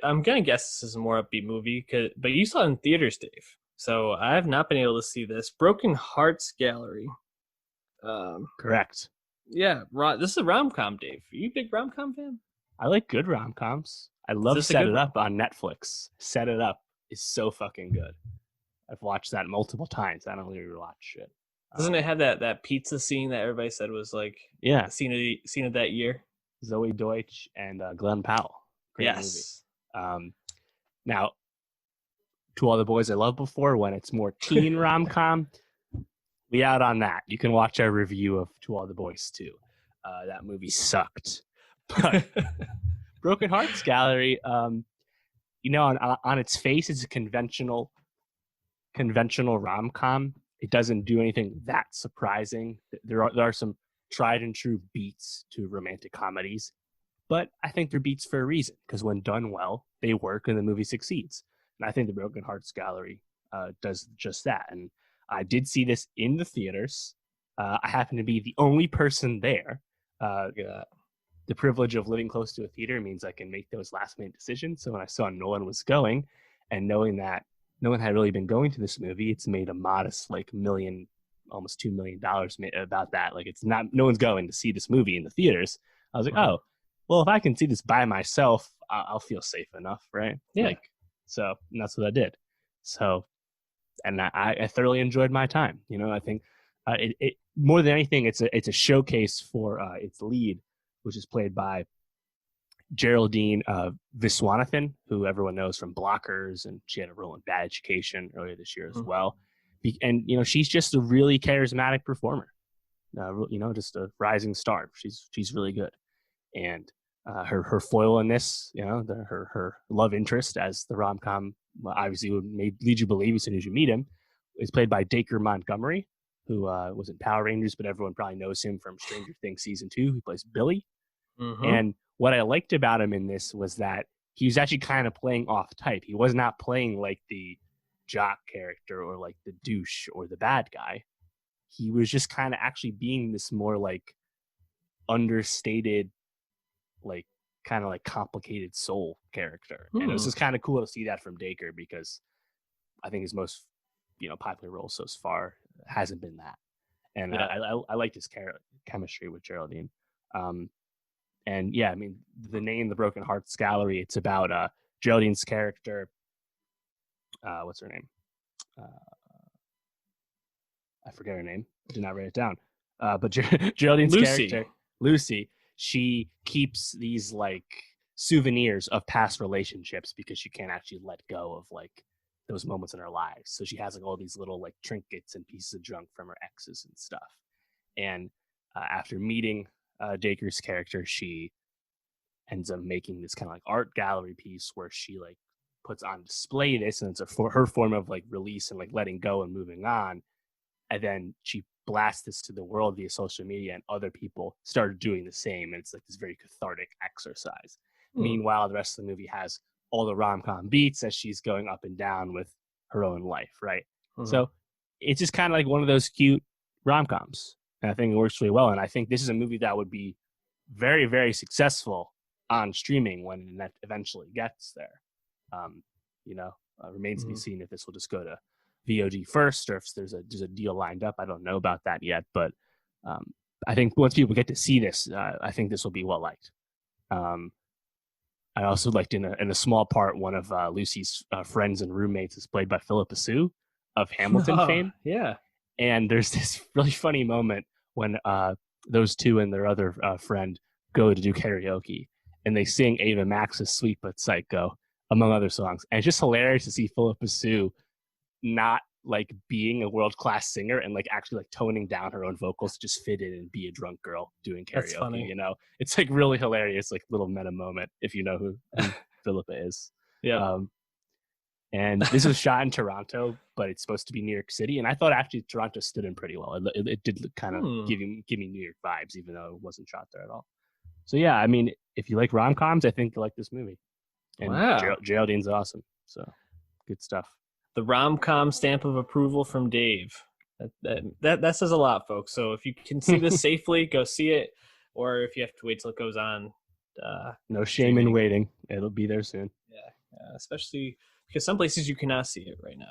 I'm gonna guess this is a more upbeat movie, but you saw it in theaters, Dave. So I have not been able to see this. Broken Hearts Gallery. Um, Correct. yeah, this is a rom com, Dave. Are you a big rom com fan? I like good rom-coms. I Is love this a Set good It one? Up on Netflix. Set It Up is so fucking good. I've watched that multiple times. I don't really watch it. Doesn't it have that pizza scene that everybody said was like Yeah, scene of that year? Zoe Deutsch and Glenn Powell. Great movie. Yes. Um, Now, To All the Boys I Loved Before, when it's more teen rom-com, we out on that. You can watch our review of To All the Boys too. That movie sucked. But Broken Hearts Gallery, on its face, it's a conventional rom-com. It doesn't do anything that surprising. There are some tried and true beats to romantic comedies, but I think they're beats for a reason, because when done well, they work and the movie succeeds. And I think the Broken Hearts Gallery does just that. And I did see this in the theaters. I happen to be the only person there. Yeah. The privilege of living close to a theater means I can make those last minute decisions. So when I saw no one was going, and knowing that no one had really been going to this movie, it's made a modest almost $2 million about that. Like, it's not, no one's going to see this movie in the theaters. I was like, oh, well, if I can see this by myself, I'll feel safe enough, right? Yeah. And that's what I did. So, and I thoroughly enjoyed my time. I think it more than anything, it's a showcase for its lead, which is played by Geraldine Viswanathan, who everyone knows from Blockers, and she had a role in Bad Education earlier this year as well. And she's just a really charismatic performer. Just a rising star. She's really good, and her foil in this, her love interest, as the rom com obviously would lead you believe as soon as you meet him, is played by Dacre Montgomery, who was in Power Rangers, but everyone probably knows him from Stranger Things season 2. He plays Billy. And what I liked about him in this was that he was actually kind of playing off type. He was not playing like the jock character or like the douche or the bad guy. He was just kind of actually being this more like understated, like kind of like complicated soul character. And it was just kind of cool to see that from Dacre, because I think his most popular role so far hasn't been that. And I liked his chemistry with Geraldine. And yeah, I mean, the name, the Broken Hearts Gallery, it's about Geraldine's character. What's her name? I forget her name. I did not write it down. But Geraldine's character, Lucy, she keeps these like souvenirs of past relationships because she can't actually let go of like those moments in her lives. So she has like all these little like trinkets and pieces of junk from her exes and stuff. And after meeting Dacre's character, she ends up making this kind of like art gallery piece where she like puts on display this, and it's her form of like release and like letting go and moving on. And then she blasts this to the world via social media, and other people started doing the same, and it's like this very cathartic exercise. Meanwhile, the rest of the movie has all the rom-com beats as she's going up and down with her own life, right? So it's just kind of like one of those cute rom-coms, and I think it works really well. And I think this is a movie that would be very, very successful on streaming when that eventually gets there. Remains to be seen if this will just go to VOD first, or if there's a deal lined up. I don't know about that yet, but I think once people get to see this, I think this will be well liked. I also liked in a small part, one of Lucy's friends and roommates is played by Philippa Sue of Hamilton fame. Yeah. And there's this really funny moment when those two and their other friend go to do karaoke, and they sing Ava Max's Sweet But Psycho, among other songs. And it's just hilarious to see Philippa Sue not like being a world-class singer and like actually like toning down her own vocals to just fit in and be a drunk girl doing karaoke. That's funny. It's like really hilarious, like little meta moment if you know who Philippa is. Yeah. And this was shot in Toronto, but it's supposed to be New York City. And I thought actually Toronto stood in pretty well. It did kind of give me New York vibes, even though it wasn't shot there at all. So yeah, I mean, if you like rom-coms, I think you like this movie. And Geraldine's awesome. So good stuff. The rom-com stamp of approval from Dave. That says a lot, folks. So if you can see this safely, go see it. Or if you have to wait till it goes on. No shame in waiting. It'll be there soon. Yeah. especially because some places you cannot see it right now.